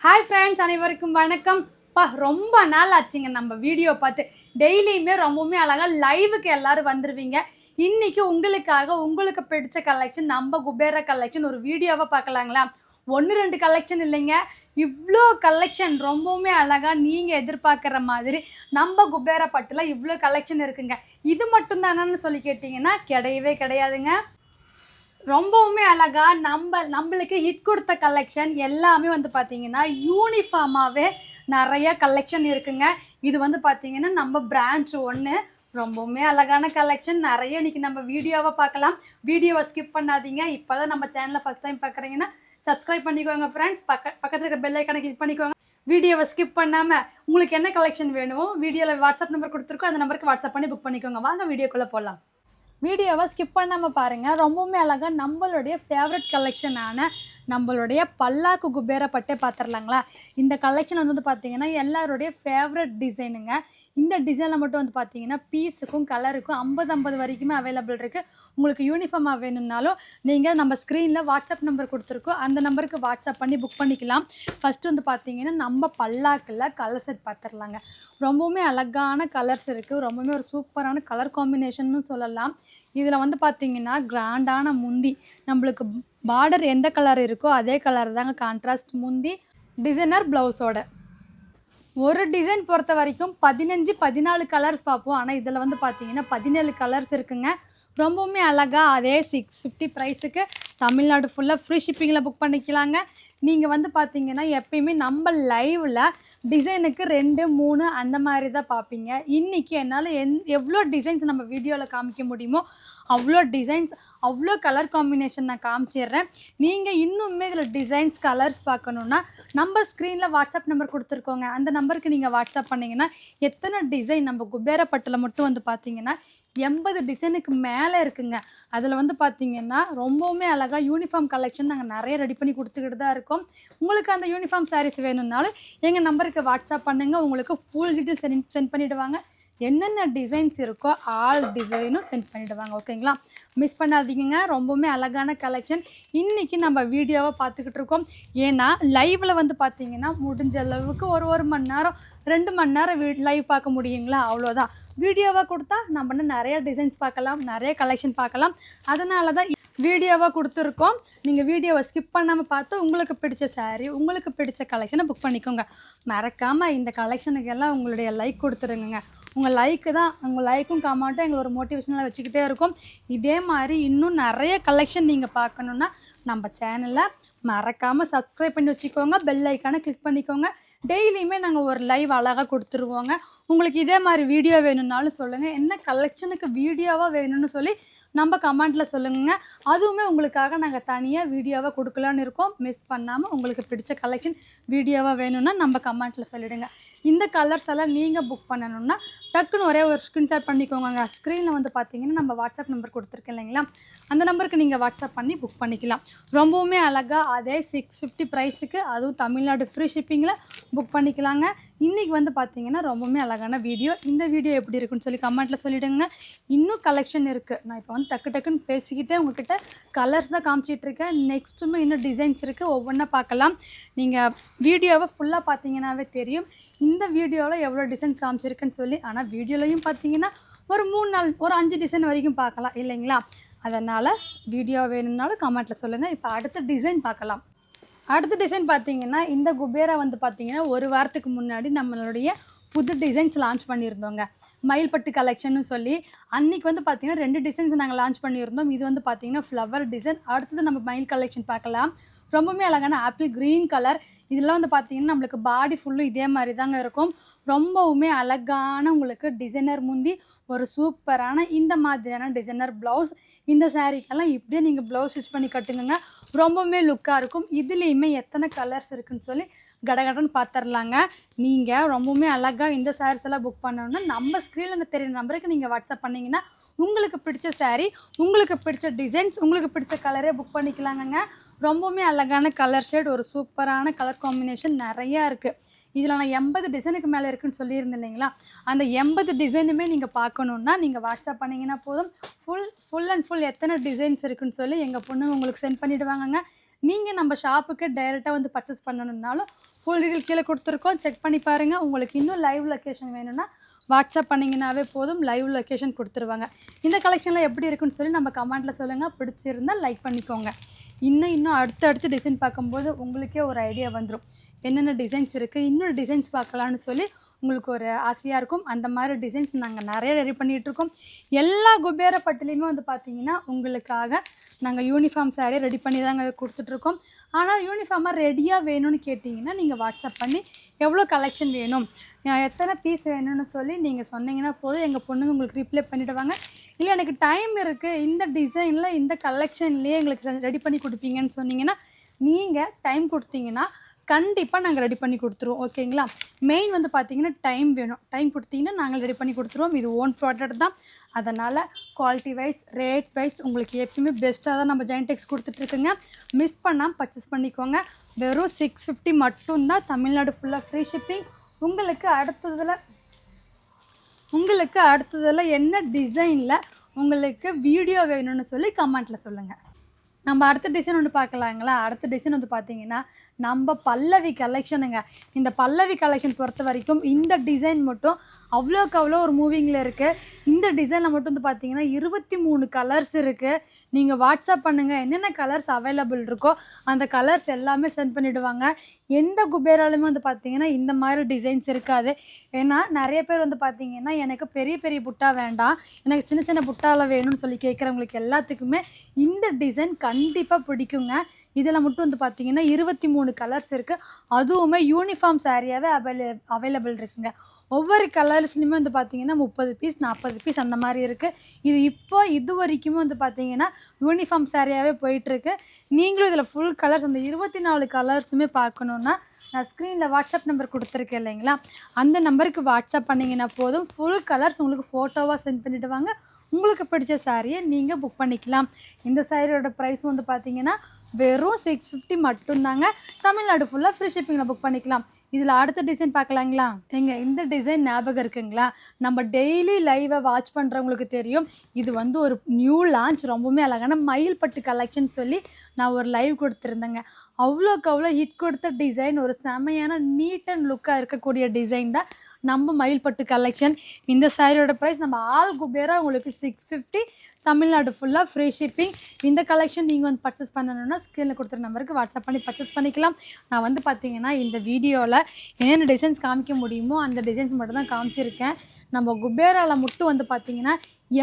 Hi friends, அனைவருக்கும் வணக்கம். ரொம்ப நாள் ஆச்சுங்க நம்ம வீடியோ பார்த்து. டெய்லியுமே ரொம்பவுமே அழகாக லைவுக்கு எல்லோரும் வந்துடுவீங்க. இன்றைக்கி உங்களுக்காக உங்களுக்கு பிடிச்ச கலெக்ஷன் நம்ம குபேரா கலெக்ஷன் ஒரு வீடியோவாக பார்க்கலாங்களா? 1-2 கலெக்ஷன் இல்லைங்க, இவ்வளோ கலெக்ஷன் ரொம்பவுமே அழகாக நீங்கள் எதிர்பார்க்குற மாதிரி நம்ம குபேரா பட்டில் இவ்வளோ கலெக்ஷன் இருக்குங்க. இது மட்டும்தானு சொல்லி கேட்டிங்கன்னா கிடையவே கிடையாதுங்க. ரொம்பவுமே அழகாக நம்மளுக்கு ஹிட் கொடுத்த கலெக்ஷன் எல்லாமே வந்து பார்த்திங்கன்னா யூனிஃபார்மாகவே நிறைய கலெக்ஷன் இருக்குங்க. இது வந்து பார்த்திங்கன்னா நம்ம பிரான்ச் 1 ரொம்பவுமே அழகான கலெக்ஷன் நிறைய இன்றைக்கி நம்ம வீடியோவை பார்க்கலாம். வீடியோவை ஸ்கிப் பண்ணாதீங்க. இப்போ தான் நம்ம சேனலை ஃபஸ்ட் டைம் பார்க்குறீங்கன்னா சப்ஸ்கிரைப் பண்ணிக்கோங்க ஃப்ரெண்ட்ஸ். பக்கத்தில் இருக்கிற பெல் ஐக்கானை கிளிக் பண்ணிக்கோங்க. வீடியோவை ஸ்கிப் பண்ணாமல் உங்களுக்கு என்ன கலெக்ஷன் வேணுமோ வீடியோவில் வாட்ஸ்அப் நம்பர் கொடுத்துருக்கோம், அந்த நம்பருக்கு வாட்ஸ்அப் பண்ணி புக் பண்ணிக்கோங்க. வாங்க வீடியோக்குள்ளே போகலாம். வீடியோவை ஸ்கிப் பண்ணாமல் பாருங்கள். ரொம்பவுமே அழகாக நம்மளுடைய ஃபேவரட் கலெக்ஷனான நம்மளுடைய பல்லாக்கு குபேரா பட்டே பார்த்துடலாங்களா? இந்த கலெக்ஷன் வந்து பார்த்திங்கன்னா எல்லாருடைய ஃபேவரட் டிசைனுங்க. இந்த டிசைனில் மட்டும் வந்து பார்த்திங்கன்னா பீஸுக்கும் கலருக்கும் 50 வரைக்குமே அவைலபிள் இருக்குது. உங்களுக்கு யூனிஃபார்மாக வேணும்னாலும் நீங்கள் நம்ம ஸ்க்ரீனில் வாட்ஸ்அப் நம்பர் கொடுத்துருக்கோம், அந்த நம்பருக்கு வாட்ஸ்அப் பண்ணி புக் பண்ணிக்கலாம். ஃபஸ்ட்டு வந்து பார்த்திங்கன்னா நம்ம பல்லாக்கில் கலர் செட் பார்த்துடலாங்க. ரொம்பவுமே அழகான கலர்ஸ் இருக்குது. ரொம்பவுமே ஒரு சூப்பரான கலர் காம்பினேஷன்னு சொல்லலாம். இதில் வந்து பார்த்திங்கன்னா கிராண்டான முந்தி, நம்மளுக்கு பார்டர் எந்த கலர் இருக்கோ அதே கலர் தாங்க கான்ட்ராஸ்ட் முந்தி, டிசைனர் ப்ளவுஸோட. ஒரு டிசைன் பொறுத்த வரைக்கும் 15-14 கலர்ஸ் பார்ப்போம். ஆனால் இதில் வந்து பார்த்திங்கன்னா 17 கலர்ஸ் இருக்குங்க. ரொம்பவுமே அழகாக அதே 650 ப்ரைஸுக்கு தமிழ்நாடு ஃபுல்லாக ஃப்ரீ ஷிப்பிங்கில் புக் பண்ணிக்கலாங்க. நீங்கள் வந்து பார்த்திங்கன்னா எப்பயுமே நம்ம லைவில் டிசைனுக்கு 2-3 அந்த மாதிரி தான் பார்ப்பீங்க. இன்றைக்கி என்னால் எவ்வளோ டிசைன்ஸ் நம்ம வீடியோவில் காமிக்க முடியுமோ அவ்வளோ டிசைன்ஸ், அவ்வளோ கலர் காம்பினேஷன் நான் காமிச்சிடுறேன். நீங்கள் இன்னுமே இதில் டிசைன்ஸ் கலர்ஸ் பார்க்கணுன்னா நம்ம ஸ்க்ரீனில் வாட்ஸ்அப் நம்பர் கொடுத்துருக்கோங்க, அந்த நம்பருக்கு நீங்கள் வாட்ஸ்அப் பண்ணிங்கன்னா எத்தனை டிசைன் நம்ம குபேரா பட்டில் மட்டும் வந்து பார்த்திங்கன்னா 80 டிசைனுக்கு மேலே இருக்குங்க. அதில் வந்து பார்த்திங்கன்னா ரொம்பவுமே அழகாக யூனிஃபார்ம் கலெக்ஷன் நாங்கள் நிறைய ரெடி பண்ணி கொடுத்துக்கிட்டு தான் இருக்கோம். உங்களுக்கு அந்த யூனிஃபார்ம் சாரீஸ் வேணும்னாலும் எங்கள் நம்பருக்கு வாட்ஸ்அப் பண்ணுங்கள், உங்களுக்கு ஃபுல் டீட்டெயில்ஸ் சென்ட் பண்ணிவிடுவாங்க. என்னென்ன டிசைன்ஸ் இருக்கோ ஆல் டிசைனும் சென்ட் பண்ணிவிடுவாங்க. ஓகேங்களா? மிஸ் பண்ணாதீங்க. ரொம்பவுமே அழகான கலெக்ஷன் இன்றைக்கி நம்ம வீடியோவை பார்த்துக்கிட்டு இருக்கோம். ஏன்னா லைவில் வந்து பார்த்திங்கன்னா முடிஞ்ச அளவுக்கு ஒரு மணி நேரம் 2 மணி நேரம் லைவ் பார்க்க முடியுங்களா? அவ்வளோதான். வீடியோவாக கொடுத்தா நம்ம நிறைய டிசைன்ஸ் பார்க்கலாம், நிறைய கலெக்ஷன் பார்க்கலாம். அதனால தான் வீடியோவாக கொடுத்துருக்கோம். நீங்கள் வீடியோவை ஸ்கிப் பண்ணாமல் பார்த்து உங்களுக்கு பிடிச்ச சாரீ, உங்களுக்கு பிடிச்ச கலெக்ஷனை புக் பண்ணிக்கோங்க. மறக்காமல் இந்த கலெக்ஷனுக்கு எல்லாம் உங்களுடைய லைக் கொடுத்துருங்க. உங்கள் லைக்கு தான், உங்கள் லைக்கும் கமெண்ட்டும் எங்களை ஒரு மோட்டிவேஷனாக வச்சுக்கிட்டே இருக்கும். இதே மாதிரி இன்னும் நிறைய கலெக்ஷன் நீங்கள் பார்க்கணுன்னா நம்ம சேனலை மறக்காமல் சப்ஸ்கிரைப் பண்ணி வச்சுக்கோங்க, பெல் ஐக்கானை கிளிக் பண்ணிக்கோங்க. டெய்லியுமே நாங்கள் ஒரு லைவ் அழகாக கொடுத்துருவோங்க. உங்களுக்கு இதே மாதிரி வீடியோ வேணும்னாலும் சொல்லுங்கள், என்ன கலெக்ஷனுக்கு வீடியோவாக வேணும்னு சொல்லி நம்ம கமெண்ட்டில் சொல்லுங்க. அதுவுமே உங்களுக்காக நாங்கள் தனியாக வீடியோவாக கொடுக்கலான்னு இருக்கோம். மிஸ் பண்ணாமல் உங்களுக்கு பிடிச்ச கலெக்ஷன் வீடியோவாக வேணும்னா நம்ம கமெண்ட்டில் சொல்லிவிடுங்க. இந்த கலர்ஸ் எல்லாம் நீங்கள் புக் பண்ணணுன்னா டக்குன்னு ஒரே ஒரு ஸ்க்ரீன்ஷாட் பண்ணிக்கோங்க. ஸ்க்ரீனில் வந்து பார்த்திங்கன்னா நம்ம வாட்ஸ்அப் நம்பர் கொடுத்துருக்கேன் இல்லைங்களா? அந்த நம்பருக்கு நீங்கள் வாட்ஸ்அப் பண்ணி புக் பண்ணிக்கலாம். ரொம்பவுமே அழகாக அதே 650 ப்ரைஸுக்கு, அதுவும் தமிழ்நாடு ஃப்ரீ ஷிப்பிங்கில் புக் பண்ணிக்கலாங்க. இன்றைக்கி வந்து பார்த்திங்கன்னா ரொம்பவுமே அழகான வீடியோ. இந்த வீடியோ எப்படி இருக்குன்னு சொல்லி கமெண்ட்டில் சொல்லிவிடுங்க. இன்னும் கலெக்ஷன் இருக்குது. நான் இப்போ வந்து டக்குன்னு பேசிக்கிட்டே உங்கள்கிட்ட கலர்ஸ் தான் காமிச்சிட்ருக்கேன். நெக்ஸ்ட்டுமே இன்னும் டிசைன்ஸ் இருக்குது, ஒவ்வொன்றா பார்க்கலாம். நீங்கள் வீடியோவை ஃபுல்லாக பார்த்தீங்கன்னாவே தெரியும் இந்த வீடியோவில் எவ்வளோ டிசைன்ஸ் காமிச்சிருக்குன்னு சொல்லி. ஆனால் வீடியோலையும் பார்த்தீங்கன்னா ஒரு 3-4 ஒரு 5 டிசைன் வரைக்கும் பார்க்கலாம் இல்லைங்களா? அதனால் வீடியோ வேணும்னாலும் கமெண்ட்டில் சொல்லுங்கள். இப்போ அடுத்த டிசைன் பார்க்கலாம். அடுத்த டிசைன் பார்த்திங்கன்னா இந்த குபேரா வந்து பார்த்திங்கன்னா ஒரு வாரத்துக்கு முன்னாடி நம்மளுடைய புது டிசைன்ஸ் லான்ச் பண்ணியிருந்தோங்க. மயில்பட்டு கலெக்ஷன்னு சொல்லி அன்றைக்கி வந்து பார்த்திங்கன்னா 2 டிசைன்ஸ் நாங்கள் லான்ச் பண்ணியிருந்தோம். இது வந்து பார்த்திங்கன்னா ஃப்ளவர் டிசைன். அடுத்தது நம்ம மயில் கலெக்ஷன் பார்க்கலாம். ரொம்பவுமே அழகான ஆப்பிள் க்ரீன் கலர். இதெல்லாம் வந்து பார்த்திங்கன்னா நம்மளுக்கு பாடி ஃபுல்லும் இதே மாதிரி தாங்க இருக்கும். ரொம்பவுமே அழகான உங்களுக்கு டிசைனர் முந்தி, ஒரு சூப்பரான இந்த மாதிரியான டிசைனர் ப்ளவுஸ். இந்த சாரீக்கெல்லாம் இப்படியே நீங்கள் ப்ளவுஸ் ஸ்டிச் பண்ணி கட்டுங்க, ரொம்பவுமே லுக்காக இருக்கும். இதுலேயுமே எத்தனை கலர்ஸ் இருக்குதுன்னு சொல்லி கடகடன்னு பார்த்துடலாங்க. நீங்கள் ரொம்பவுமே அழகாக இந்த சாரீஸ் எல்லாம் புக் பண்ணணுன்னா நம்ம ஸ்க்ரீனில் தெரியுற நம்பருக்கு நீங்கள் வாட்ஸ்அப் பண்ணிங்கன்னா உங்களுக்கு பிடிச்ச சாரீ, உங்களுக்கு பிடிச்ச டிசைன்ஸ், உங்களுக்கு பிடிச்ச கலரே புக் பண்ணிக்கலாங்க. ரொம்பவுமே அழகான கலர் ஷேட், ஒரு சூப்பரான கலர் காம்பினேஷன் நிறையா இருக்குது. இதில் நான் 80 டிசைனுக்கு மேலே இருக்குதுன்னு சொல்லியிருந்தேன் இல்லைங்களா? அந்த 80 டிசைனுமே நீங்கள் பார்க்கணுன்னா நீங்கள் வாட்ஸ்அப் பண்ணிங்கன்னா போதும். ஃபுல் அண்ட் ஃபுல் எத்தனை டிசைன்ஸ் இருக்குதுன்னு சொல்லி எங்கள் பொண்ணு உங்களுக்கு சென்ட் பண்ணிவிடுவாங்கங்க. நீங்கள் நம்ம ஷாப்புக்கு டைரெக்டாக வந்து பர்ச்சேஸ் பண்ணணுன்னாலும் ஃபுல் டீட்டெயில் கீழே கொடுத்துருக்கோம், செக் பண்ணி பாருங்கள். உங்களுக்கு இன்னும் லைவ் லொக்கேஷன் வேணும்னா வாட்ஸ்அப் பண்ணிங்கனாவே போதும், லைவ் லொக்கேஷன் கொடுத்துருவாங்க. இந்த கலெக்ஷன்லாம் எப்படி இருக்குன்னு சொல்லி நம்ம கமெண்ட்டில் சொல்லுங்கள். பிடிச்சிருந்தால் லைக் பண்ணிக்கோங்க. இன்னும் அடுத்தடுத்து டிசைன் பார்க்கும்போது உங்களுக்கே ஒரு ஐடியா வந்துடும், என்னென்ன டிசைன்ஸ் இருக்குது, இன்னொரு டிசைன்ஸ் பார்க்கலான்னு சொல்லி உங்களுக்கு ஒரு ஆசையாக இருக்கும். அந்த மாதிரி டிசைன்ஸ் நாங்கள் நிறைய ரெடி பண்ணிகிட்ருக்கோம். எல்லா குபேரப்பட்டிலையுமே வந்து பார்த்திங்கன்னா உங்களுக்காக நாங்கள் யூனிஃபார்ம் சாரீ ரெடி பண்ணி தாங்க கொடுத்துட்ருக்கோம். ஆனால் யூனிஃபார்மாக ரெடியாக வேணும்னு கேட்டிங்கன்னா நீங்கள் வாட்ஸ்அப் பண்ணி எவ்வளோ கலெக்ஷன் வேணும், எத்தனை பீஸ் வேணும்னு சொல்லி நீங்கள் சொன்னீங்கன்னா போதும், எங்கள் பொண்ணுங்க உங்களுக்கு ரிப்ளை பண்ணிவிடுவாங்க. இல்லை எனக்கு டைம் இருக்குது, இந்த டிசைனில் இந்த கலெக்ஷன்லேயே எங்களுக்கு ரெடி பண்ணி கொடுப்பீங்கன்னு சொன்னீங்கன்னா, நீங்கள் டைம் கொடுத்தீங்கன்னா கண்டிப்பாக நாங்கள் ரெடி பண்ணி கொடுத்துருவோம். ஓகேங்களா? மெயின் வந்து பார்த்திங்கன்னா டைம் வேணும். டைம் கொடுத்தீங்கன்னா நாங்கள் ரெடி பண்ணி கொடுத்துருவோம். இது ஓன் ப்ராடக்ட் தான். அதனால் குவாலிட்டி வைஸ், ரேட் வைஸ் உங்களுக்கு எப்பயுமே பெஸ்ட்டாக தான் நம்ம ஜெயண்டெக்ஸ் கொடுத்துட்ருக்குங்க. மிஸ் பண்ணாமல் பர்ச்சேஸ் பண்ணிக்கோங்க. வெறும் 650 மட்டும்தான். தமிழ்நாடு ஃபுல்லாக ஃப்ரீ ஷிப்பிங். உங்களுக்கு அடுத்ததில் என்ன டிசைனில் உங்களுக்கு வீடியோ வேணும்னு சொல்லி கமெண்ட்டில் சொல்லுங்கள். நம்ம அடுத்த டிசைன் ஒன்று பார்க்கலாங்களா? அடுத்த டிசைன் வந்து பார்த்திங்கன்னா நம்ம பல்லவி கலெக்ஷனுங்க. இந்த பல்லவி கலெக்ஷன் பொறுத்த வரைக்கும் இந்த டிசைன் மட்டும் அவ்வளோக்கு அவ்வளோ ஒரு மூவிங்கில் இருக்குது. இந்த டிசைனில் மட்டும் வந்து பார்த்திங்கன்னா 23 கலர்ஸ் இருக்குது. நீங்கள் வாட்ஸ்அப் பண்ணுங்கள், என்னென்ன கலர்ஸ் அவைலபிள் இருக்கோ அந்த கலர்ஸ் எல்லாமே சென்ட் பண்ணிவிடுவாங்க. எந்த குபேராலுமே வந்து பார்த்திங்கன்னா இந்த மாதிரி டிசைன்ஸ் இருக்காது. ஏன்னா நிறைய பேர் வந்து பார்த்திங்கன்னா எனக்கு பெரிய பெரிய புட்டா வேண்டாம், எனக்கு சின்ன சின்ன புட்டாவில் வேணும்னு சொல்லி கேட்குறவங்களுக்கு எல்லாத்துக்குமே இந்த டிசைன் கண்டிப்பாக பிடிக்குங்க. இதில் மட்டும் வந்து பார்த்திங்கன்னா 23 கலர்ஸ் இருக்குது. அதுவுமே யூனிஃபார்ம் சாரியாகவே அவைலபிள் இருக்குங்க. ஒவ்வொரு கலர்ஸ்லையுமே வந்து பார்த்திங்கன்னா 30 பீஸ் 40 பீஸ் அந்த மாதிரி இருக்குது. இது வரைக்குமே வந்து பார்த்திங்கன்னா யூனிஃபார்ம் சாரியாகவே போயிட்டுருக்கு. நீங்களும் இதில் ஃபுல் கலர்ஸ் அந்த 24 கலர்ஸுமே பார்க்கணுன்னா நான் ஸ்க்ரீனில் வாட்ஸ்அப் நம்பர் கொடுத்துருக்கேன் இல்லைங்களா, அந்த நம்பருக்கு வாட்ஸ்அப் பண்ணிங்கன்னா போதும். ஃபுல் கலர்ஸ் உங்களுக்கு ஃபோட்டோவாக சென்ட் பண்ணிவிடுவாங்க. உங்களுக்கு பிடிச்ச சாரியை நீங்கள் புக் பண்ணிக்கலாம். இந்த சாரியோட ப்ரைஸ் வந்து பார்த்திங்கன்னா வெறும் 650 மட்டும்தாங்க. தமிழ்நாடு ஃபுல்லாக ஃப்ரீ ஷிப்பிங்கில் புக் பண்ணிக்கலாம். இதில் அடுத்த டிசைன் பார்க்கலாங்களா? இந்த டிசைன் ஞாபகம் இருக்குங்களா? நம்ம டெய்லி லைவை வாட்ச் பண்ணுறவங்களுக்கு தெரியும். இது வந்து ஒரு நியூ லான்ச், ரொம்பவுமே அழகான மயில் பட்டு கலெக்ஷன் சொல்லி நான் ஒரு லைவ் கொடுத்துருந்தேங்க. அவ்வளோக்கு அவ்வளோ ஹிட் கொடுத்த டிசைன், ஒரு செமையான நீட் அண்ட் லுக்காக இருக்கக்கூடிய டிசைன் தான் நம்ம மயில் பட்டு கலெக்ஷன். இந்த சாரியோட ப்ரைஸ் நம்ம ஆல் குபேரா உங்களுக்கு 650, தமிழ்நாடு ஃபுல்லாக ஃப்ரீ ஷிப்பிங். இந்த கலெக்ஷன் நீங்கள் வந்து பர்ச்சேஸ் பண்ணணுன்னா ஸ்க்ரீனில் கொடுத்துற நம்பருக்கு வாட்ஸ்அப் பண்ணி பர்ச்சேஸ் பண்ணிக்கலாம். நான் வந்து பார்த்திங்கன்னா இந்த வீடியோவில் என்னென்ன டிசைன்ஸ் காமிக்க முடியுமோ அந்த டிசைன்ஸ் மட்டும் தான் காமிச்சிருக்கேன். நம்ம குபேராவில் மட்டும் வந்து பார்த்திங்கன்னா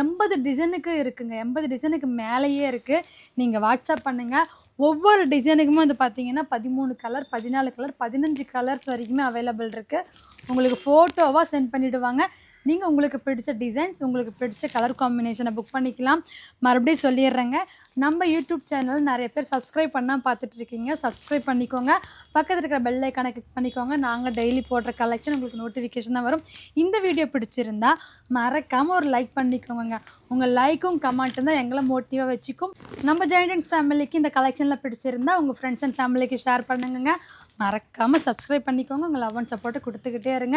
80 டிசைனுக்கு இருக்குங்க. 80 டிசைனுக்கு மேலேயே இருக்குது. நீங்கள் வாட்ஸ்அப் பண்ணுங்கள். ஒவ்வொரு டிசைனுக்குமே வந்து பார்த்திங்கன்னா 13 கலர், 14 கலர், 15 கலர்ஸ் வரைக்குமே அவைலபிள் இருக்குது. உங்களுக்கு ஃபோட்டோவாக சென்ட் பண்ணிவிடுவாங்க. நீங்கள் உங்களுக்கு பிடிச்ச டிசைன்ஸ், உங்களுக்கு பிடிச்ச கலர் காம்பினேஷனை புக் பண்ணிக்கலாம். மறுபடியும் சொல்லிடுறேங்க, நம்ம யூடியூப் சேனல் நிறைய பேர் சப்ஸ்கிரைப் பண்ணால் பார்த்துட்ருக்கீங்க. சப்ஸ்கிரைப் பண்ணிக்கோங்க. பக்கத்தில் இருக்கிற பெல் ஐக்கானை கிளிக் பண்ணிக்கோங்க. நாங்கள் டெய்லி போடுற கலெக்ஷன் உங்களுக்கு நோட்டிஃபிகேஷன் தான் வரும். இந்த வீடியோ பிடிச்சிருந்தா மறக்காமல் ஒரு லைக் பண்ணிக்கோங்க. உங்கள் லைக்கும் கமெண்ட்டும் தான் எங்களை மோட்டிவாக வச்சுக்கும். நம்ம ஜெயண்டெக்ஸ் ஃபேமிலிக்கு இந்த கலெக்ஷனில் பிடிச்சிருந்தா உங்கள் ஃப்ரெண்ட்ஸ் அண்ட் ஃபேமிலிக்கு ஷேர் பண்ணுங்க. மறக்காமல் சப்ஸ்கிரைப் பண்ணிக்கோங்க. உங்கள் லவ் அண்ட் சப்போர்ட்டை கொடுத்துக்கிட்டே இருங்க.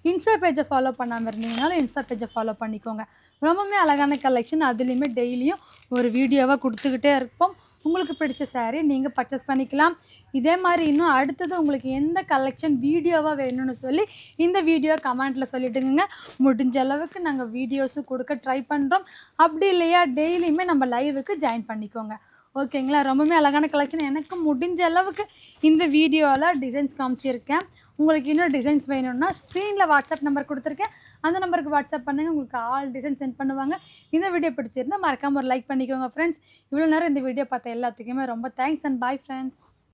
இன்ஸ்டா பேஜை ஃபாலோ பண்ணாமல் இருந்தீங்கனாலும் இன்ஸ்டா பேஜை ஃபாலோ பண்ணிக்கோங்க. ரொம்பவுமே அழகான கலெக்ஷன், அதுலேயுமே டெய்லியும் ஒரு வீடியோவாக கொடுத்துக்கிட்டே இருப்போம். உங்களுக்கு பிடிச்ச சாரீ நீங்கள் பர்ச்சேஸ் பண்ணிக்கலாம். இதே மாதிரி இன்னும் அடுத்தது உங்களுக்கு எந்த கலெக்ஷன் வீடியோவாக வேணும்னு சொல்லி இந்த வீடியோ கமெண்ட்டில் சொல்லிவிட்டுங்க. முடிஞ்ச அளவுக்கு நாங்கள் வீடியோஸும் கொடுக்க ட்ரை பண்ணுறோம். அப்படி இல்லையா டெய்லியுமே நம்ம லைவுக்கு ஜாயின் பண்ணிக்கோங்க. ஓகேங்களா? ரொம்பவுமே அழகான கலெக்ஷன். எனக்கு முடிஞ்ச அளவுக்கு இந்த வீடியோவில் டிசைன்ஸ் காமிச்சிருக்கேன். உங்களுக்கு இன்னும் டிசைன்ஸ் வேணும்னா ஸ்க்ரீனில் வாட்ஸ்அப் நம்பர் கொடுத்துருக்கேன். அந்த நம்பருக்கு வாட்ஸ்அப் பண்ணுங்கள். உங்களுக்கு ஆல் டிசைன் சென்ட் பண்ணுவாங்க. இந்த வீடியோ பிடிச்சிருந்தால் மறக்காமல் ஒரு லைக் பண்ணிக்கோங்க ஃப்ரெண்ட்ஸ். இவ்வளோ நேரம் இந்த வீடியோ பார்த்த எல்லாத்துக்குமே ரொம்ப தேங்க்ஸ் அண்ட் பாய் ஃப்ரெண்ட்ஸ்.